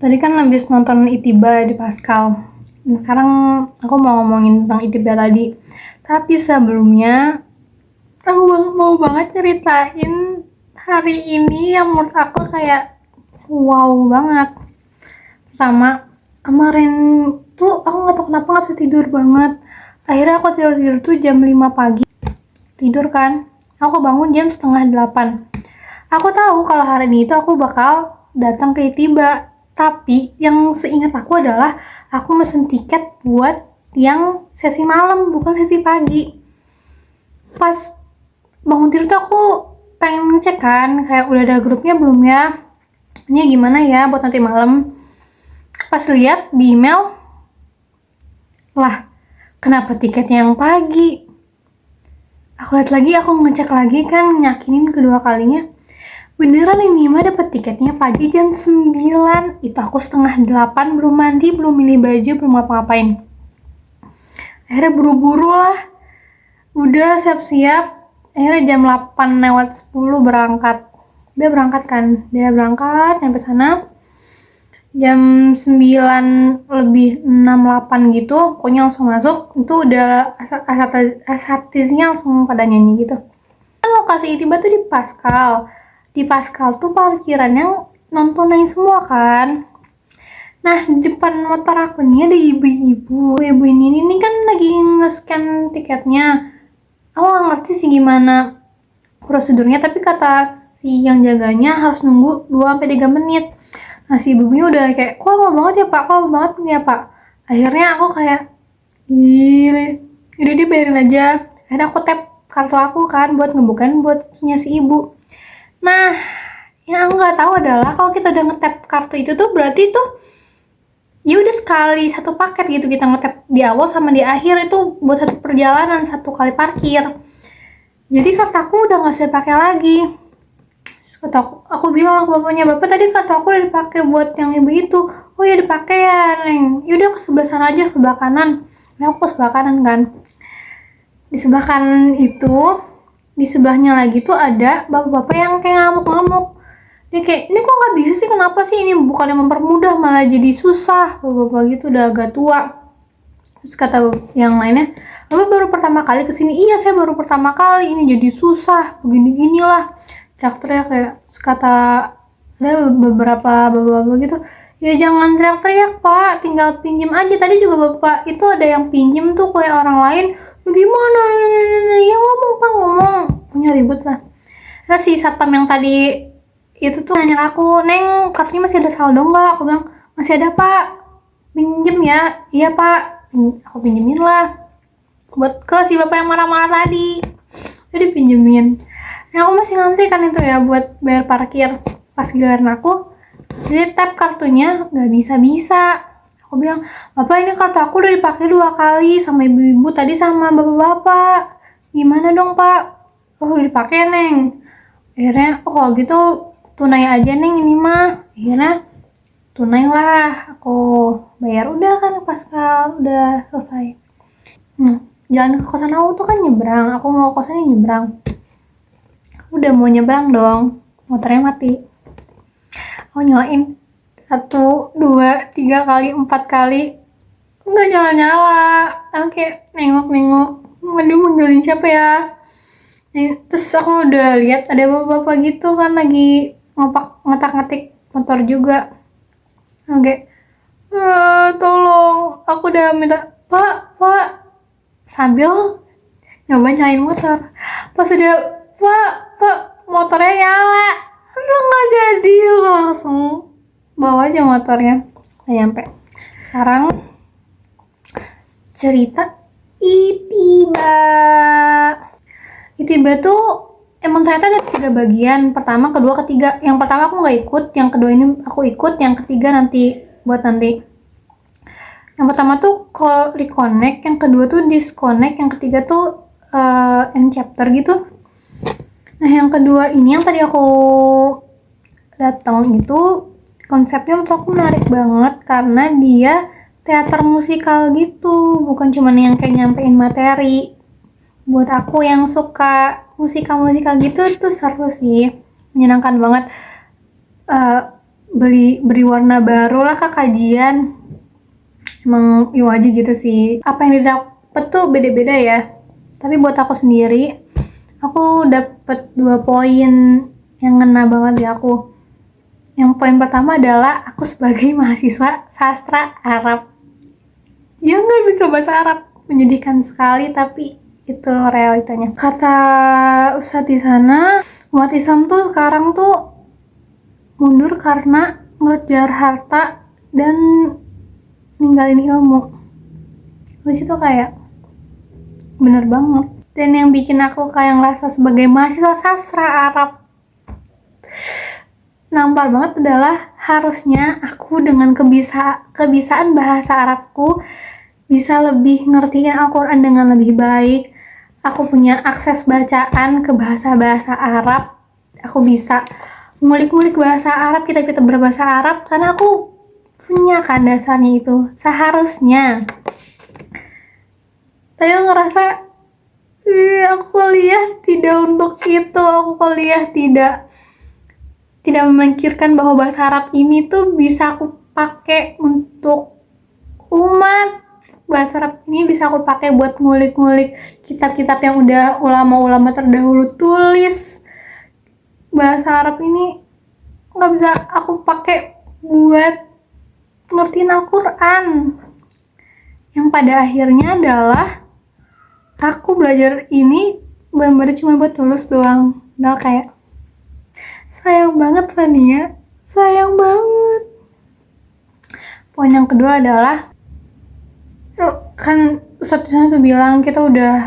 Tadi kan habis nonton Itiba di Pascal. Sekarang aku mau ngomongin tentang Itiba tadi. Tapi sebelumnya aku mau banget ceritain hari ini yang menurut aku kayak wow banget. Pertama, kemarin tuh aku nggak tahu kenapa nggak bisa tidur banget. Akhirnya aku tidur tuh jam 5 pagi. Tidur kan? Aku bangun jam setengah 8. Aku tahu kalau hari ini itu aku bakal datang ke Itiba. Tapi yang seingat aku adalah aku mesen tiket buat yang sesi malam, bukan sesi pagi. Pas bangun tidur tuh aku pengen ngecek kan, kayak udah ada grupnya belum ya? Ini gimana ya buat nanti malam? Pas lihat di email, lah kenapa tiketnya yang pagi? Aku lihat lagi, aku ngecek lagi kan, nyakinin kedua kalinya. Beneran ini mah dapet tiketnya pagi jam 9. Itu aku setengah 8, belum mandi, belum milih baju, belum ngapa-ngapain. Akhirnya buru-buru lah. Udah siap-siap. Akhirnya jam 8 lewat 10 berangkat. Dia berangkat kan. Dia berangkat sampai sana. Jam 9 lebih 6-8 gitu. Pokoknya langsung masuk. Itu udah artisnya langsung pada nyanyi gitu. Kan lokasi Itiba tuh di Pascal. Di Pascal tuh parkirannya nontonin semua kan. Nah, di depan motor aku nih ada ibu-ibu. Ibu ini kan lagi nge-scan tiketnya. Aku gak ngerti sih gimana prosedurnya, tapi kata si yang jaganya harus nunggu 2-3 menit. Nah, si ibunya udah kayak, kok lama banget ya pak, kok lama banget ya pak. Akhirnya aku kayak, udah dibayarin aja. Akhirnya aku tap kartu aku kan buat ngebukain buat punya si ibu. Nah, yang aku nggak tahu adalah kalau kita udah ngetap kartu itu tuh berarti tuh ya udah sekali satu paket gitu, kita ngetap di awal sama di akhir itu buat satu perjalanan, satu kali parkir. Jadi kartu aku udah nggak bisa pakai lagi. Terus aku bilang ke bapaknya, bapak tadi kartu aku udah dipakai buat yang ibu itu. Oh ya dipakai ya neng. Yaudah ke sebelah sana aja, sebelah kanan. Nah aku ke sebelah kanan kan. Di sebelah kanan itu, di sebelahnya lagi tuh ada bapak-bapak yang kayak ngamuk-ngamuk. Dia kayak, ini kok nggak bisa sih, kenapa sih ini bukannya mempermudah malah jadi susah. Bapak-bapak gitu udah agak tua. Terus kata yang lainnya, bapak baru pertama kali kesini. Iya saya baru pertama kali, ini jadi susah, begini-gini lah. Teriak-teriak kayak, kata ada beberapa bapak-bapak gitu, ya jangan teriak-teriak pak, tinggal pinjem aja. Tadi juga bapak itu ada yang pinjem tuh kayak orang lain. Gimana? Ya ngomong pak, ngomong. Punya ribut lah. Terus si satpam yang tadi itu tuh nanya aku, neng kartunya masih ada saldo nggak? Aku bilang masih ada pak, pinjem ya. Iya pak, aku pinjemin lah buat ke si bapak yang marah-marah tadi. Jadi pinjemin. Nah aku masih ngantri kan itu ya buat bayar parkir. Pas giliran aku jadi tap kartunya nggak bisa. Aku bilang, bapak ini kartu aku udah dipakai 2 kali sama ibu-ibu tadi sama bapak-bapak. Gimana dong pak? Oh dipakai neng. Akhirnya, oh kalau gitu tunai aja neng ini mah. Akhirnya tunai lah. Aku bayar udah kan Pascal udah selesai. Jalan ke kosan aku tuh kan nyebrang. Aku mau kosannya nyebrang. Udah mau nyebrang dong. Motornya mati. Aku nyalain 1, 2, 3 kali, 4 kali nggak nyala-nyala. Oke, nengok aduh manggilin siapa ya. Terus aku udah lihat ada bapak-bapak gitu kan lagi ngotak-ngatik motor juga. Oke, tolong, aku udah minta pak sambil nyoba nyalain motor. Pas udah pak motornya nyala, nggak jadi. Langsung bawa aja motornya. Nggak nyampe. Sekarang cerita Itiba tuh emang ternyata ada 3 bagian. Pertama, kedua, ketiga. Yang pertama aku nggak ikut, yang kedua ini aku ikut, yang ketiga nanti buat nanti. Yang pertama tuh reconnect, yang kedua tuh disconnect, yang ketiga tuh end chapter gitu. Nah yang kedua ini yang tadi aku datang itu konsepnya menurut aku menarik banget karena dia teater musikal gitu, bukan cuma yang kayak nyampein materi. Buat aku yang suka musikal gitu itu seru sih, menyenangkan banget. beri warna baru lah ke kajian. Emang yo aja gitu sih, apa yang didapat tuh beda-beda ya. Tapi buat aku sendiri, aku dapet 2 poin yang ngena banget di aku. Yang poin pertama adalah aku sebagai mahasiswa sastra Arab yang nggak bisa bahasa Arab. Menyedihkan sekali, tapi itu realitanya. Kata Ustadz di sana, umat Islam tuh sekarang tuh mundur karena ngejar harta dan ninggalin ilmu. Di situ kayak bener banget. Dan yang bikin aku kayak ngerasa sebagai mahasiswa sastra Arab nampar banget adalah harusnya aku dengan kebisaan bahasa Arabku bisa lebih ngertiin Al-Quran dengan lebih baik. Aku punya akses bacaan ke bahasa-bahasa Arab. Aku bisa ngulik-ngulik bahasa Arab, kitab-kitab berbahasa Arab, karena aku punya kan dasarnya itu. Seharusnya. Tapi aku ngerasa, aku kuliah tidak untuk itu. Aku kuliah tidak memikirkan bahwa bahasa Arab ini tuh bisa aku pakai untuk umat. Bahasa Arab ini bisa aku pakai buat ngulik-ngulik kitab-kitab yang udah ulama-ulama terdahulu tulis. Bahasa Arab ini nggak bisa aku pakai buat ngertiin Al-Quran. Yang pada akhirnya adalah aku belajar ini benar-benar cuma buat lulus doang. Nah kayak sayang banget Fania, sayang banget. Poin yang kedua adalah, kan Ustadz tuh bilang kita udah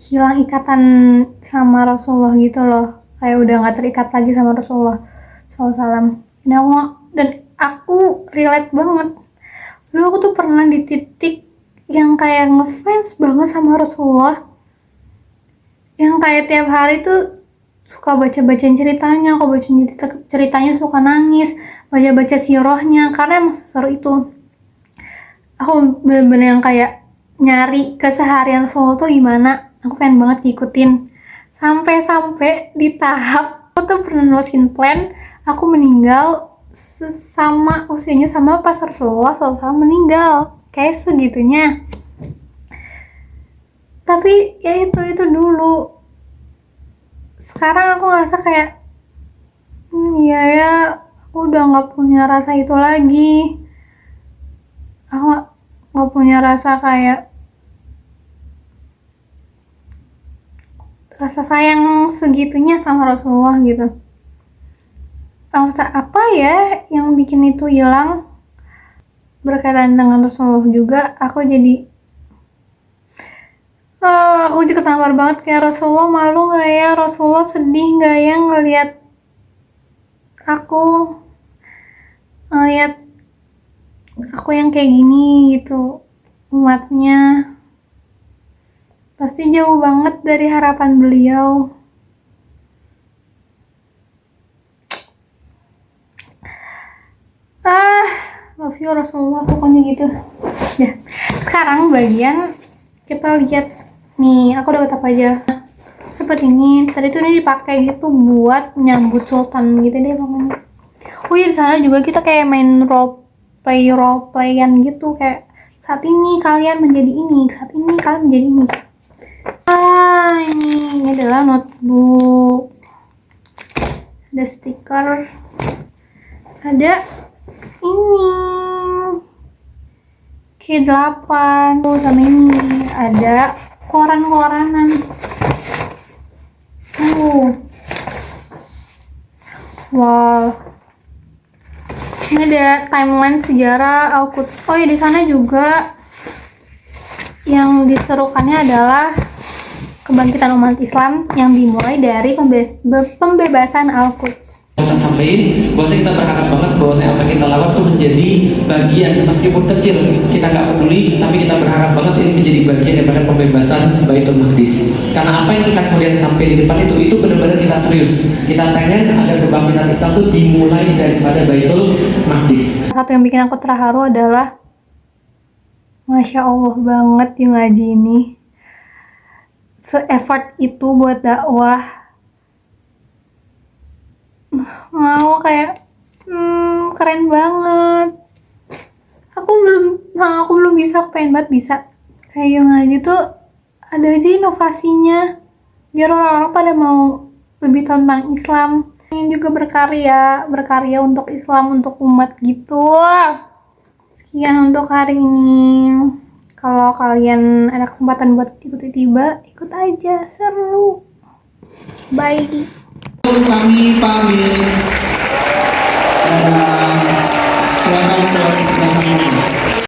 hilang ikatan sama Rasulullah gitu loh, kayak udah nggak terikat lagi sama Rasulullah SAW. Dan aku relate banget. Dulu aku tuh pernah di titik yang kayak ngefans banget sama Rasulullah, yang kayak tiap hari tuh suka baca-bacain ceritanya, aku baca ceritanya suka nangis, baca-baca sirahnya karena emang seseru itu. Aku bener-bener yang kayak nyari keseharian Rasulullah tuh gimana, aku pengen banget ngikutin. Sampai di tahap aku tuh pernah nulisin plan aku meninggal sama usianya sama pas Rasulullah SAW meninggal, kayak segitunya. Tapi ya itu dulu. Sekarang aku ngerasa kayak iya ya, aku udah nggak punya rasa itu lagi. Aku nggak punya rasa kayak rasa sayang segitunya sama Rasulullah gitu. Apa ya yang bikin itu hilang? Berkaitan dengan Rasulullah juga, aku juga tampar banget kayak Rasulullah malu nggak ya, Rasulullah sedih nggak ya ngeliat aku yang kayak gini gitu. Umatnya pasti jauh banget dari harapan beliau. Love you Rasulullah, pokoknya gitu ya. Sekarang bagian kita lihat nih, aku dapat apa aja. Seperti ini, tadi tuh ini dipakai gitu buat nyambut sultan gitu deh pokoknya. Oh iya, di sana juga kita kayak main roleplayan gitu, kayak saat ini kalian menjadi ini, saat ini kalian menjadi ini. Ini adalah notebook, ada stiker, ada ini K8 sama ini ada koran-koranan. Wow, ini ada timeline sejarah Al-Quds. Oh ya, di sana juga yang diserukannya adalah kebangkitan umat Islam yang dimulai dari pembebasan Al-Quds. Kita sampaikan bahwa kita berharap banget bahwa apa yang kita lakukan itu menjadi bagian, meskipun kecil kita nggak peduli, tapi kita berharap banget ini menjadi bagian daripada pembebasan Baitul Maqdis. Karena apa yang kita kemudian sampai di depan itu benar-benar kita serius. Kita pengen agar kebangkitan Islam itu dimulai daripada Baitul Maqdis. Satu yang bikin aku terharu adalah, Masya Allah banget yang ngaji ini, se-effort itu buat dakwah. mau kayak keren banget. Aku belum bisa, aku pengen banget bisa. Kayak yang ngaji tuh ada aja inovasinya. Biar orang-orang pada mau lebih tentang Islam. Pengen juga berkarya untuk Islam, untuk umat gitu. Sekian untuk hari ini. Kalau kalian ada kesempatan buat ikut tiba, ikut aja, seru. Bye. Kami pamit. Dadah. Welcome to our